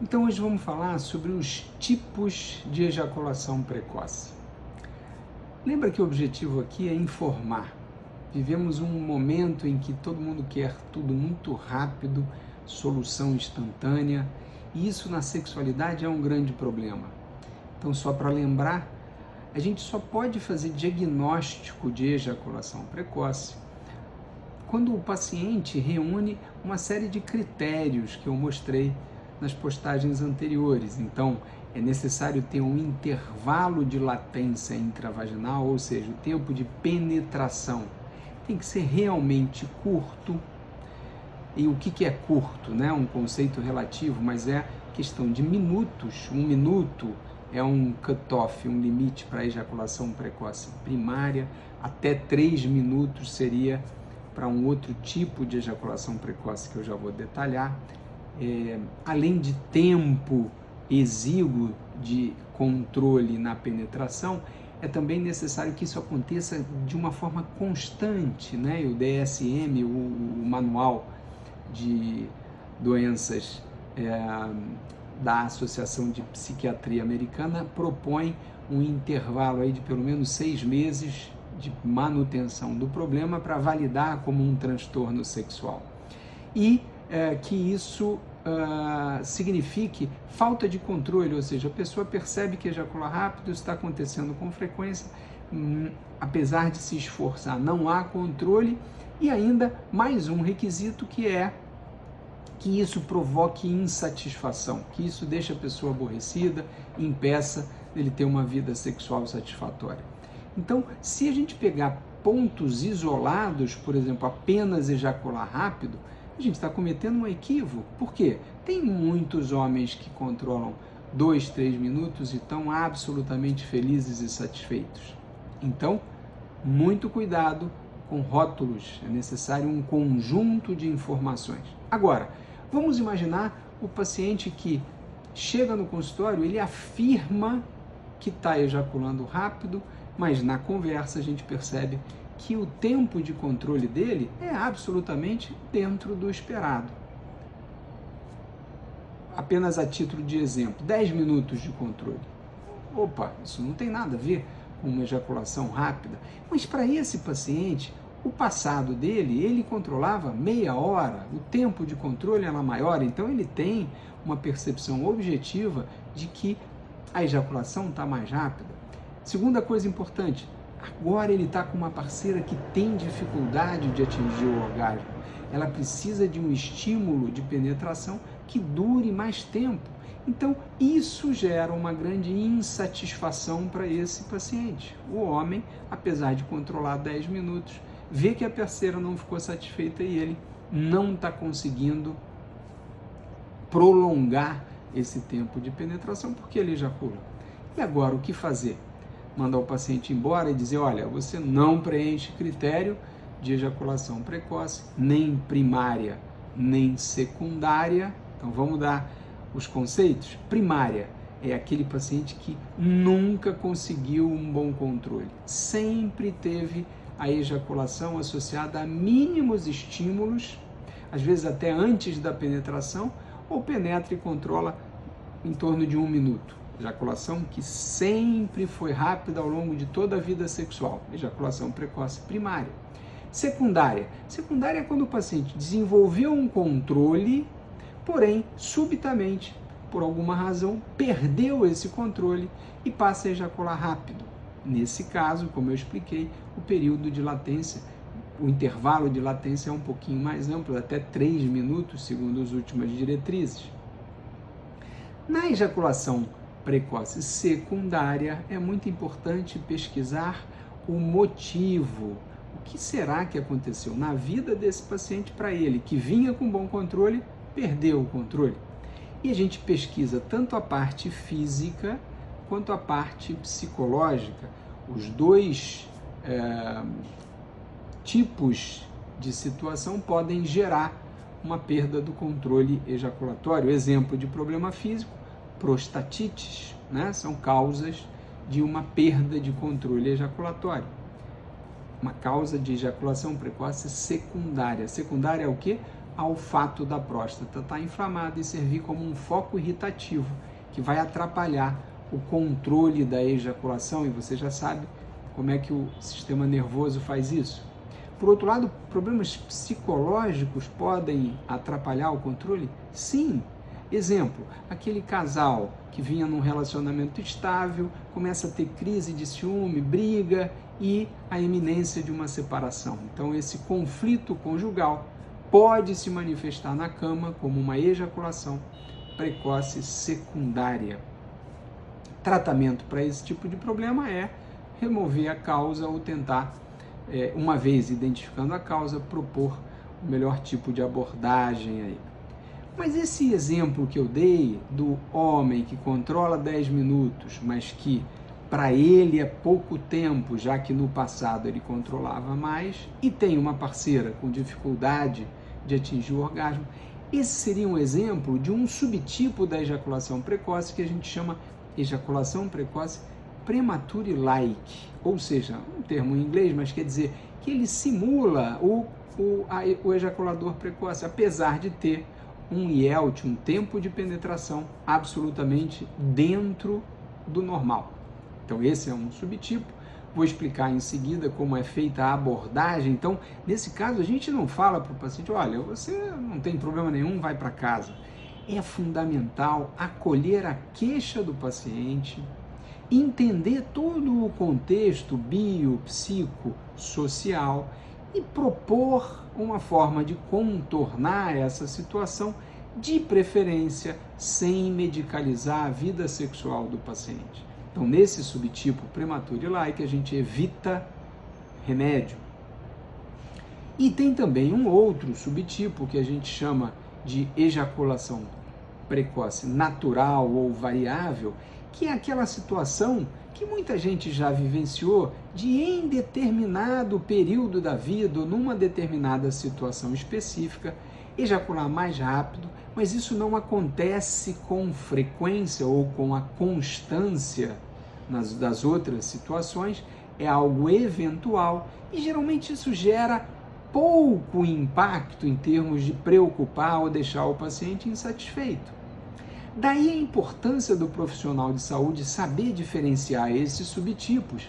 Então hoje vamos falar sobre os tipos de ejaculação precoce. Lembra que o objetivo aqui é informar. Vivemos um momento em que todo mundo quer tudo muito rápido, solução instantânea, e isso na sexualidade é um grande problema. Então, só para lembrar, a gente só pode fazer diagnóstico de ejaculação precoce quando o paciente reúne uma série de critérios que eu mostrei nas postagens anteriores. Então, é necessário ter um intervalo de latência intravaginal, ou seja, o tempo de penetração tem que ser realmente curto. E o que é curto, né? Um conceito relativo, mas é questão de minutos. 1 minuto é um cutoff, um limite para a ejaculação precoce primária. Até 3 minutos seria para um outro tipo de ejaculação precoce que eu já vou detalhar. Além de tempo exíguo de controle na penetração, é também necessário que isso aconteça de uma forma constante, né? O DSM, o Manual de Doenças da Associação de Psiquiatria Americana, propõe um intervalo aí de pelo menos 6 meses de manutenção do problema para validar como um transtorno sexual. E que isso signifique falta de controle, ou seja, a pessoa percebe que ejacula rápido, está acontecendo com frequência, apesar de se esforçar, não há controle, e ainda mais um requisito que é que isso provoque insatisfação, que isso deixe a pessoa aborrecida, impeça ele ter uma vida sexual satisfatória. Então, se a gente pegar pontos isolados, por exemplo, apenas ejacular rápido, a gente está cometendo um equívoco. Por quê? Tem muitos homens que controlam 2, 3 minutos e estão absolutamente felizes e satisfeitos. Então, muito cuidado com rótulos, é necessário um conjunto de informações. Agora, vamos imaginar o paciente que chega no consultório, ele afirma que está ejaculando rápido, mas na conversa a gente percebe que o tempo de controle dele é absolutamente dentro do esperado. Apenas a título de exemplo, 10 minutos de controle. Opa, isso não tem nada a ver com uma ejaculação rápida. Mas para esse paciente, o passado dele, ele controlava meia hora, o tempo de controle era maior, então ele tem uma percepção objetiva de que a ejaculação está mais rápida. Segunda coisa importante, agora ele está com uma parceira que tem dificuldade de atingir o orgasmo. Ela precisa de um estímulo de penetração que dure mais tempo. Então, isso gera uma grande insatisfação para esse paciente. O homem, apesar de controlar 10 minutos, vê que a parceira não ficou satisfeita e ele não está conseguindo prolongar esse tempo de penetração porque ele ejacula. E agora, o que fazer? Mandar o paciente embora e dizer, olha, você não preenche critério de ejaculação precoce, nem primária, nem secundária. Então vamos dar os conceitos. Primária é aquele paciente que nunca conseguiu um bom controle, sempre teve a ejaculação associada a mínimos estímulos, às vezes até antes da penetração, ou penetra e controla em torno de 1 minuto. Ejaculação que sempre foi rápida ao longo de toda a vida sexual. Ejaculação precoce primária. Secundária. Secundária é quando o paciente desenvolveu um controle, porém, subitamente, por alguma razão, perdeu esse controle e passa a ejacular rápido. Nesse caso, como eu expliquei, o período de latência, o intervalo de latência é um pouquinho mais amplo, até 3 minutos, segundo as últimas diretrizes. Na ejaculação precoce secundária, é muito importante pesquisar o motivo. O que será que aconteceu na vida desse paciente para ele, que vinha com bom controle, perdeu o controle? E a gente pesquisa tanto a parte física quanto a parte psicológica. Os dois tipos de situação podem gerar uma perda do controle ejaculatório. Exemplo de problema físico, prostatites, né? São causas de uma perda de controle ejaculatório. Uma causa de ejaculação precoce secundária. Secundária é o quê? ao fato da próstata estar inflamada e servir como um foco irritativo que vai atrapalhar o controle da ejaculação, e você já sabe como é que o sistema nervoso faz isso. Por outro lado, problemas psicológicos podem atrapalhar o controle? Sim. Exemplo, aquele casal que vinha num relacionamento estável, começa a ter crise de ciúme, briga e a iminência de uma separação. Então, esse conflito conjugal pode se manifestar na cama como uma ejaculação precoce secundária. Tratamento para esse tipo de problema é remover a causa ou tentar, uma vez identificando a causa, propor o melhor tipo de abordagem aí. Mas esse exemplo que eu dei do homem que controla 10 minutos, mas que para ele é pouco tempo, já que no passado ele controlava mais, e tem uma parceira com dificuldade de atingir o orgasmo, esse seria um exemplo de um subtipo da ejaculação precoce que a gente chama ejaculação precoce premature-like, ou seja, um termo em inglês, mas quer dizer que ele simula o ejaculador precoce, apesar de ter um IELT, um tempo de penetração absolutamente dentro do normal. Então esse é um subtipo, vou explicar em seguida como é feita a abordagem. Então, nesse caso, a gente não fala para o paciente, olha, você não tem problema nenhum, vai para casa. É fundamental acolher a queixa do paciente, entender todo o contexto biopsicossocial e propor uma forma de contornar essa situação, de preferência sem medicalizar a vida sexual do paciente. Então, nesse subtipo premature-like, a gente evita remédio. E tem também um outro subtipo que a gente chama de ejaculação precoce natural ou variável, que é aquela situação que muita gente já vivenciou de, em determinado período da vida ou numa determinada situação específica, ejacular mais rápido, mas isso não acontece com frequência ou com a constância das outras situações, é algo eventual e geralmente isso gera pouco impacto em termos de preocupar ou deixar o paciente insatisfeito. Daí a importância do profissional de saúde saber diferenciar esses subtipos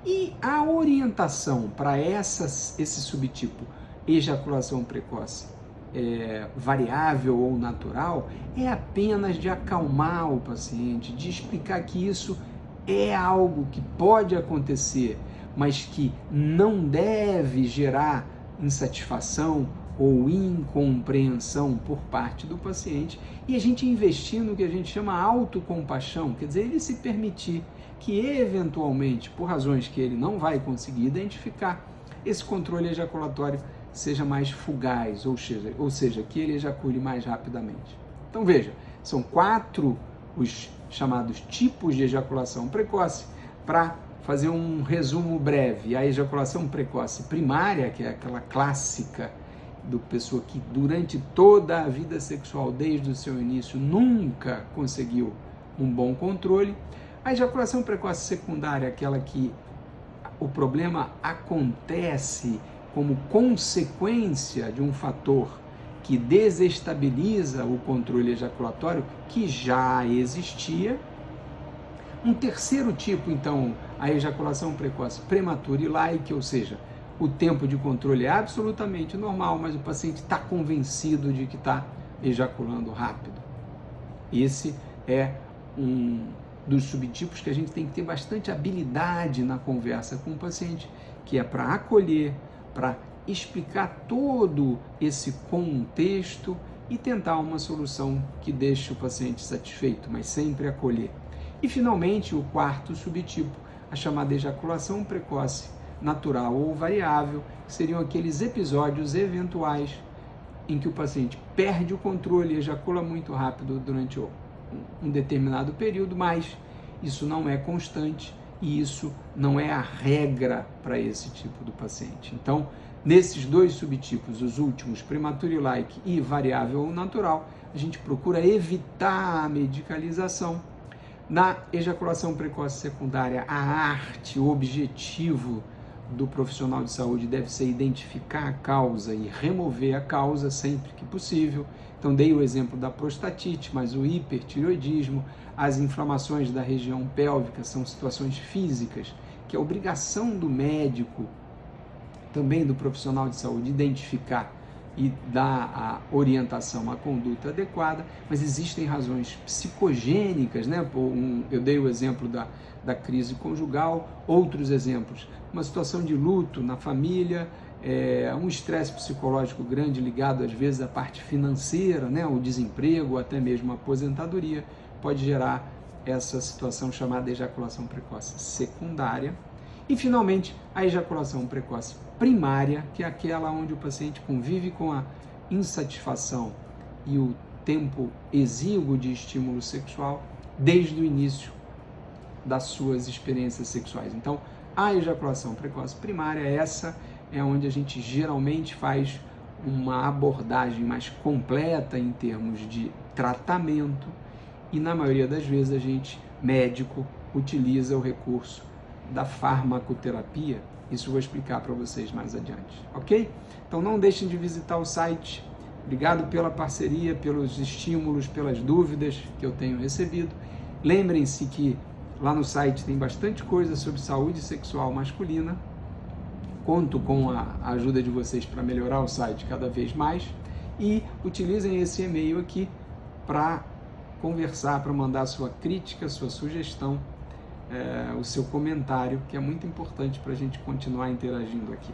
e a orientação para esse subtipo, ejaculação precoce variável ou natural, é apenas de acalmar o paciente, de explicar que isso é algo que pode acontecer, mas que não deve gerar insatisfação ou incompreensão por parte do paciente, e a gente investir no que a gente chama autocompaixão, quer dizer, ele se permitir que eventualmente, por razões que ele não vai conseguir identificar, esse controle ejaculatório seja mais fugaz, ou seja, que ele ejacule mais rapidamente. Então veja, são 4 os chamados tipos de ejaculação precoce. Para fazer um resumo breve, a ejaculação precoce primária, que é aquela clássica do pessoa que durante toda a vida sexual, desde o seu início, nunca conseguiu um bom controle. A ejaculação precoce secundária, aquela que o problema acontece como consequência de um fator que desestabiliza o controle ejaculatório que já existia. Um terceiro tipo, então, a ejaculação precoce premature-like, ou seja, o tempo de controle é absolutamente normal, mas o paciente está convencido de que está ejaculando rápido. Esse é um dos subtipos que a gente tem que ter bastante habilidade na conversa com o paciente, que é para acolher, para explicar todo esse contexto e tentar uma solução que deixe o paciente satisfeito, mas sempre acolher. E, finalmente, o quarto subtipo, a chamada ejaculação precoce natural ou variável, que seriam aqueles episódios eventuais em que o paciente perde o controle e ejacula muito rápido durante um determinado período, mas isso não é constante e isso não é a regra para esse tipo do paciente. Então, nesses 2 subtipos, os últimos, premature-like e variável ou natural, a gente procura evitar a medicalização. Na ejaculação precoce secundária, a arte, o objetivo do profissional de saúde deve ser identificar a causa e remover a causa sempre que possível. Então, dei o exemplo da prostatite, mas o hipertireoidismo, as inflamações da região pélvica são situações físicas que é obrigação do médico, também do profissional de saúde, identificar e dar a orientação, a conduta adequada, mas existem razões psicogênicas, né? Eu dei o exemplo da crise conjugal, outros exemplos, uma situação de luto na família, um estresse psicológico grande ligado às vezes à parte financeira, né? O desemprego, até mesmo a aposentadoria, pode gerar essa situação chamada ejaculação precoce secundária. E, finalmente, a ejaculação precoce primária, que é aquela onde o paciente convive com a insatisfação e o tempo exíguo de estímulo sexual desde o início das suas experiências sexuais. Então, a ejaculação precoce primária, essa é onde a gente geralmente faz uma abordagem mais completa em termos de tratamento e, na maioria das vezes, a gente, médico, utiliza o recurso da farmacoterapia. Isso eu vou explicar para vocês mais adiante, ok? Então não deixem de visitar o site. Obrigado pela parceria, pelos estímulos, pelas dúvidas que eu tenho recebido. Lembrem-se que lá no site tem bastante coisa sobre saúde sexual masculina. Conto com a ajuda de vocês para melhorar o site cada vez mais. E utilizem esse e-mail aqui para conversar, para mandar sua crítica, sua sugestão, o seu comentário, que é muito importante para a gente continuar interagindo aqui.